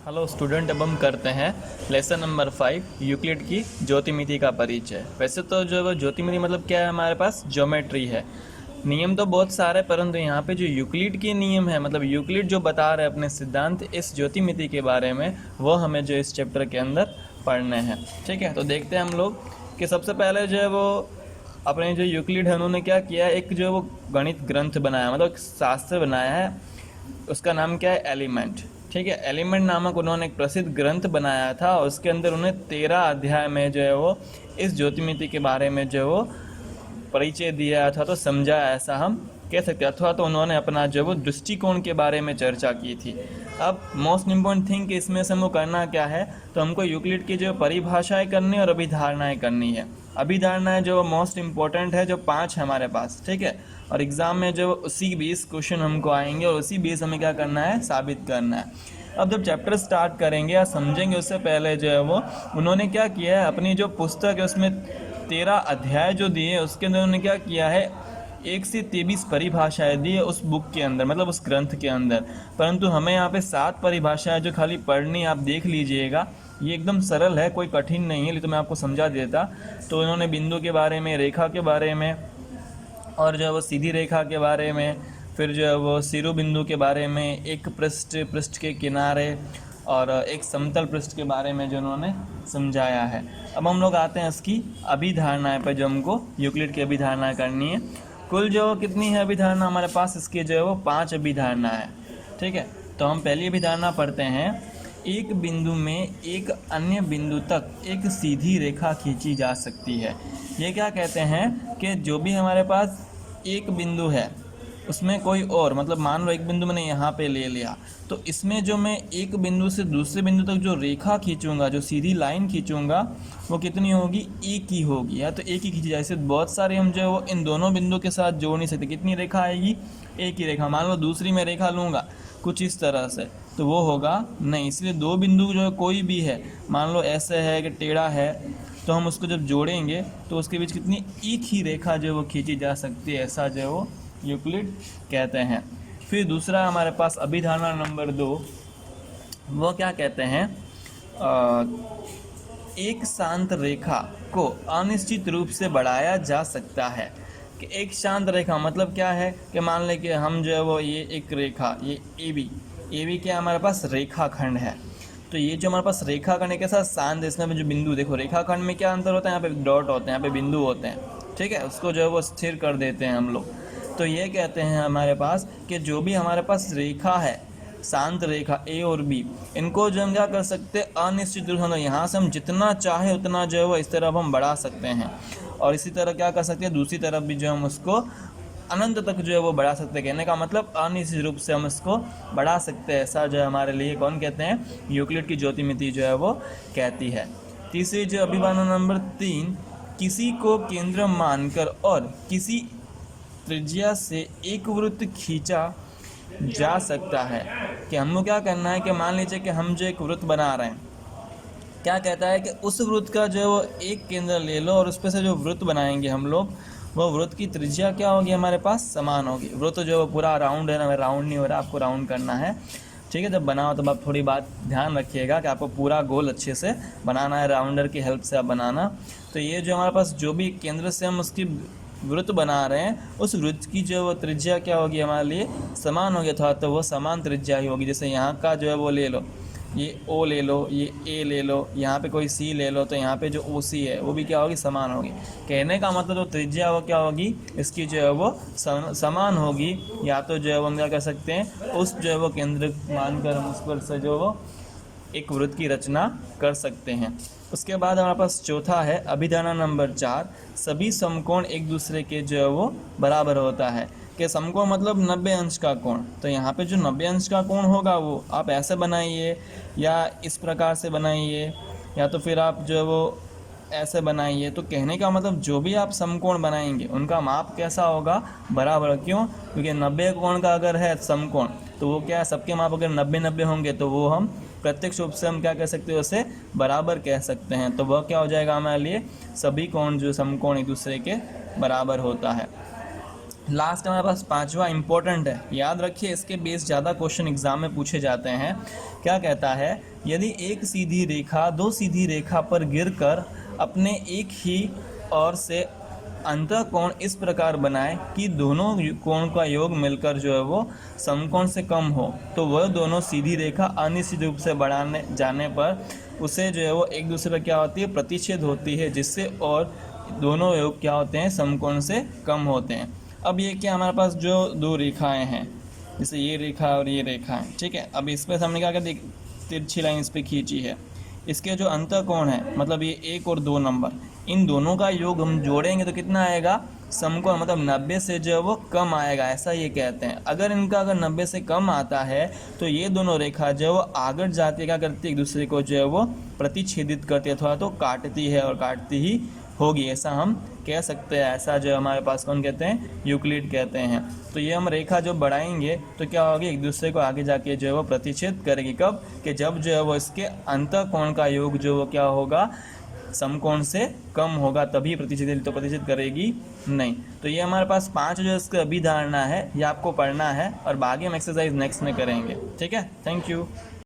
Hello student, अब हम करते हैं लेसन नंबर 5 यूक्लिड की ज्योतिमिति का परिचय। वैसे तो जो ज्योतिमिति मतलब क्या है, हमारे पास ज्योमेट्री है। नियम तो बहुत सारे, परंतु यहाँ पे जो यूक्लिड के नियम है, मतलब यूक्लिड जो बता रहे हैं अपने सिद्धांत इस ज्योतिमिति के बारे में, वो हमें जो इस चैप्टर के अंदर पढ़ने हैं। ठीक है, तो देखते हैं हम लोग कि सबसे पहले जो है वो अपने जो यूक्लिड है उन्होंने क्या किया, एक जो वो गणित ग्रंथ बनाया, मतलब एक शास्त्र बनाया है। उसका नाम क्या है, एलिमेंट। ठीक है, एलिमेंट नामक उन्होंने एक प्रसिद्ध ग्रंथ बनाया था और उसके अंदर उन्हें 13 अध्याय में जो है वो इस ज्योतिमिति के बारे में जो है वो परिचय दिया अथवा तो समझाया, ऐसा हम कह सकते हैं। अथवा तो उन्होंने अपना जो वो दृष्टिकोण के बारे में चर्चा की थी। अब मोस्ट इम्पोर्टेंट थिंग कि इसमें से हमको करना क्या है, तो हमको यूक्लिड की जो परिभाषाएं करनी और अभिधारणाएं करनी है। अभिधारणाएं जो मोस्ट इम्पोर्टेंट है, जो 5 है हमारे पास। ठीक है, और एग्ज़ाम में जो उसी 20 क्वेश्चन हमको आएंगे और उसी 20 हमें क्या करना है, साबित करना है। अब जब चैप्टर स्टार्ट करेंगे या समझेंगे उससे पहले जो है वो उन्होंने क्या किया है, अपनी जो पुस्तक है उसमें 13 अध्याय जो दिए उसके अंदर उन्होंने क्या किया है, 1 से 23 परिभाषाएं दी है उस बुक के अंदर, मतलब उस ग्रंथ के अंदर। परंतु हमें यहाँ पे 7 परिभाषाएं जो खाली पढ़नी, आप देख लीजिएगा। ये एकदम सरल है, कोई कठिन नहीं है, लेकिन मैं आपको समझा देता। तो इन्होंने बिंदु के बारे में, रेखा के बारे में, और जो है वो सीधी रेखा के बारे में, फिर जो है वो शिरो बिंदु के बारे में, एक पृष्ठ के किनारे और एक समतल पृष्ठ के बारे में जो उन्होंने समझाया है। अब हम लोग आते हैं इसकी अभिधारणाएं पर, जो हमको यूक्लिड की अभिधारणाएं करनी है। कुल जो कितनी है अभिधारणा हमारे पास, इसकी जो है वो 5 अभिधारणा है। ठीक है, तो हम पहली अभिधारणा पढ़ते हैं। एक बिंदु में एक अन्य बिंदु तक एक सीधी रेखा खींची जा सकती है। ये क्या कहते हैं कि जो भी हमारे पास एक बिंदु है उसमें कोई और, मतलब मान लो एक बिंदु मैंने यहाँ पे ले लिया, तो इसमें जो मैं एक बिंदु से दूसरे बिंदु तक जो रेखा खींचूंगा, जो सीधी लाइन खींचूंगा, वो कितनी होगी, एक ही होगी। या तो एक ही खींची जाए। ऐसे बहुत सारे हम जो है वो इन दोनों बिंदु के साथ जोड़ नहीं सकते। कितनी रेखा आएगी, एक ही रेखा। मान लो दूसरी मैं रेखा लूँगा कुछ इस तरह से, तो वो होगा नहीं। इसलिए दो बिंदु जो है कोई भी है, मान लो ऐसे है कि टेढ़ा है, तो हम उसको जब जोड़ेंगे तो उसके बीच कितनी, एक ही रेखा जो है वो खींची जा सकती है। ऐसा जो है वो यूक्लिड कहते हैं। फिर दूसरा हमारे पास अभिधारणा नंबर 2, वो क्या कहते हैं, एक शांत रेखा को अनिश्चित रूप से बढ़ाया जा सकता है। कि एक शांत रेखा मतलब क्या है, कि मान लें कि हम जो है वो ये एक रेखा, ये ए बी क्या हमारे पास रेखाखंड है। तो ये जो हमारे पास रेखाखंड के साथ शांत, इसमें जो बिंदु, देखो रेखाखंड में क्या अंतर होता है, यहाँ पे डॉट होते हैं, यहाँ पे बिंदु होते हैं। ठीक है, उसको जो है वो स्थिर कर देते हैं हम लोग। तो ये कहते हैं हमारे पास कि जो भी हमारे पास रेखा है, शांत रेखा ए और बी, इनको जो हम क्या कर सकते हैं, अनिश्चित रूप से यहाँ से हम जितना चाहे उतना जो है वो इस तरफ हम बढ़ा सकते हैं। और इसी तरह क्या कर सकते हैं, दूसरी तरफ भी जो हम उसको अनंत तक जो है वो बढ़ा सकते हैं। कहने का मतलब अनिश्चित रूप से हम इसको बढ़ा सकते हैं। ऐसा जो है हमारे लिए कौन कहते हैं, यूक्लिड की ज्योतिमिति जो है वो कहती है। तीसरी जो अभिधारणा नंबर 3, किसी को केंद्र मानकर और किसी त्रिज्या से एक वृत्त खींचा जा सकता है। कि हमको क्या करना है, कि मान लीजिए कि हम जो एक वृत्त बना रहे हैं, क्या कहता है कि उस वृत्त का जो है वो एक केंद्र ले लो और उस पर से जो वृत्त बनाएंगे हम लोग, वो वृत्त की त्रिज्या क्या होगी, हमारे पास समान होगी। वृत्त जो है वो पूरा राउंड है ना, राउंड नहीं हो रहा, आपको राउंड करना है। ठीक है, जब बनाओ तब आप थोड़ी बात ध्यान रखिएगा कि आपको पूरा गोल अच्छे से बनाना है, राउंडर की हेल्प से आप बनाना। तो ये जो हमारे पास जो भी केंद्र से हम उसकी वृत्त बना रहे हैं, उस वृत्त की जो वो त्रिज्या क्या होगी, हमारे लिए समान होगी, अथवा तो वो समान त्रिज्या ही होगी। जैसे यहाँ का जो है वो ले लो, ये ओ ले लो, ये ए ले लो, यहाँ पे कोई सी ले लो, तो यहाँ पे जो ओ सी है वो भी क्या होगी, समान होगी। कहने का मतलब जो त्रिज्या वो क्या होगी, इसकी जो है वो समान होगी। या तो जो है वो हम क्या कर सकते हैं, उस जो है वो केंद्र मानकर हम उस पर से जो वो एक वृत्त की रचना कर सकते हैं। उसके बाद हमारे पास चौथा है अभिधारणा नंबर 4, सभी समकोण एक दूसरे के जो है वो बराबर होता है। कि समकोण मतलब 90 अंश का कोण। तो यहाँ पे जो 90 अंश का कोण होगा वो आप ऐसे बनाइए या इस प्रकार से बनाइए, या तो फिर आप जो है वो ऐसे बनाइए। तो कहने का मतलब जो भी आप समकोण बनाएंगे उनका माप कैसा होगा, बराबर। क्यों, क्योंकि 90 कोण का अगर है समकोण, तो वो क्या है, सबके माप अगर 90-90 होंगे तो वो हम प्रत्यक्ष रूप से हम क्या कह सकते हैं, उसे बराबर कह सकते हैं। तो वह क्या हो जाएगा हमारे लिए, सभी कोण जो समकोण एक दूसरे के बराबर होता है। लास्ट हमारे पास 5वां इंपॉर्टेंट है, याद रखिए, इसके बेस ज़्यादा क्वेश्चन एग्जाम में पूछे जाते हैं। क्या कहता है, यदि एक सीधी रेखा दो सीधी रेखा पर गिरकर अपने एक ही ओर से अंतःकोण इस प्रकार बनाए कि दोनों कोण का योग मिलकर जो है वो समकोण से कम हो, तो वह दोनों सीधी रेखा अनिश्चित रूप से बढ़ाने जाने पर उसे जो है वो एक दूसरे पर क्या होती है, प्रतिच्छेद होती है, जिससे और दोनों योग क्या होते हैं, समकोण से कम होते हैं। अब ये क्या हमारे पास जो दो रेखाएं हैं, जैसे ये रेखा और ये रेखा है, ठीक है। अब इस पर हमने क्या कर तिरछी लाइन इस पर खींची है, इसके जो अंतःकोण है मतलब ये 1 और 2 नंबर, इन दोनों का योग हम जोड़ेंगे तो कितना आएगा, समकोण, मतलब 90 से जो है वो कम आएगा, ऐसा ये कहते हैं। अगर 90 से कम आता है तो ये दोनों रेखा जो है वो आगे जाती है, क्या करती है, एक दूसरे को जो है वो प्रतिच्छेदित करती है, अथवा तो काटती है और काटती ही होगी, ऐसा हम कह सकते हैं। ऐसा जो हमारे पास कौन कहते हैं, यूक्लिड कहते हैं। तो ये हम रेखा जो बढ़ाएंगे तो क्या होगी, एक दूसरे को आगे जाके जो है वो प्रतिच्छेद करेगी। कब, कि जब जो है वो इसके अंतःकोण का योग जो वो क्या होगा, समकोण से कम होगा, तभी प्रतिच्छेद, तो प्रतिच्छेद करेगी नहीं। तो ये हमारे पास 5 जो इसका अभिधारणा है, ये आपको पढ़ना है और बाकी हम एक्सरसाइज नेक्स्ट में करेंगे, ठीक है। Thank you.